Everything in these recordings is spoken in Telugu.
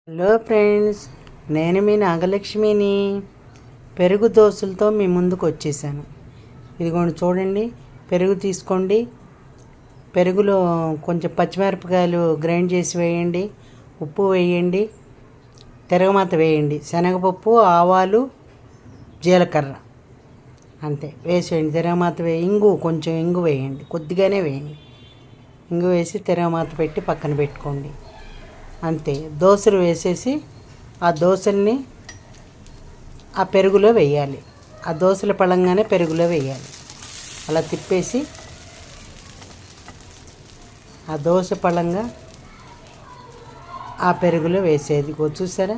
హలో ఫ్రెండ్స్, నేను మీ నాగలక్ష్మిని. పెరుగు దోశలతో మీ ముందుకు వచ్చేసాను. ఇదిగోండి చూడండి, పెరుగు తీసుకోండి. పెరుగులో కొంచెం పచ్చిమిరపకాయలు గ్రైండ్ చేసి వేయండి, ఉప్పు వేయండి, తిరగమాత వేయండి, శనగపప్పు, ఆవాలు, జీలకర్ర అంతే వేసేయండి. తిరగమాత కొంచెం ఇంగు వేయండి, కొద్దిగానే వేయండి. ఇంగు వేసి తిరగమాత పెట్టి పక్కన పెట్టుకోండి. అంతే. దోశలు వేసేసి ఆ దోశల్ని ఆ పెరుగులో వేయాలి. ఆ దోశలు పడంగానే పెరుగులో వేయాలి. అలా తిప్పేసి ఆ దోశ పడంగా ఆ పెరుగులో వేసేది చూసారా,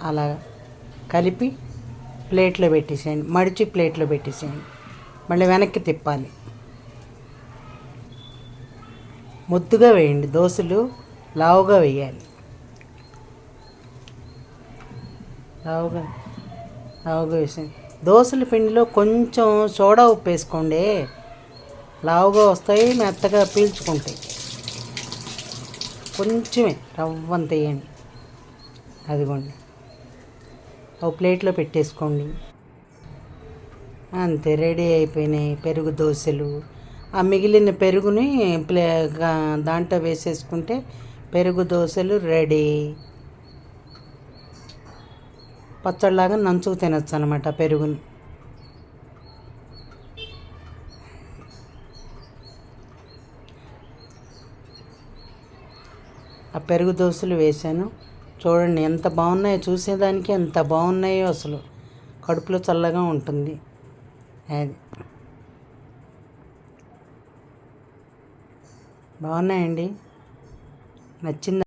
అలా కలిపి ప్లేట్లో పెట్టేసేయండి. మడిచి ప్లేట్లో పెట్టేసేయండి. మళ్ళీ వెనక్కి తిప్పాలి. ముద్దుగా వేయండి. దోశలు లావుగా వేయాలి. లావుగా వేసేయండి. దోశల పిండిలో కొంచెం సోడా ఉప్పు వేసుకోండి, లావుగా వస్తాయి, మెత్తగా పీల్చుకుంటాయి. కొంచెమే రవ్వంత వేయండి. అదిగోండి, ఒక ప్లేట్లో పెట్టేసుకోండి. అంతే, రెడీ అయిపోయినాయి పెరుగు దోశలు. ఆ మిగిలిన పెరుగుని దాంట్లో వేసేసుకుంటే పెరుగు దోశలు రెడీ. పచ్చడిలాగా నంచుకు తినచ్చు అనమాట పెరుగుని. ఆ పెరుగు దోశలు వేసాను. చూడండి ఎంత బాగున్నాయో, చూసేదానికి ఎంత బాగున్నాయో, అసలు కడుపులో చల్లగా ఉంటుంది. అది బాగున్నాయండి. నచ్చింది.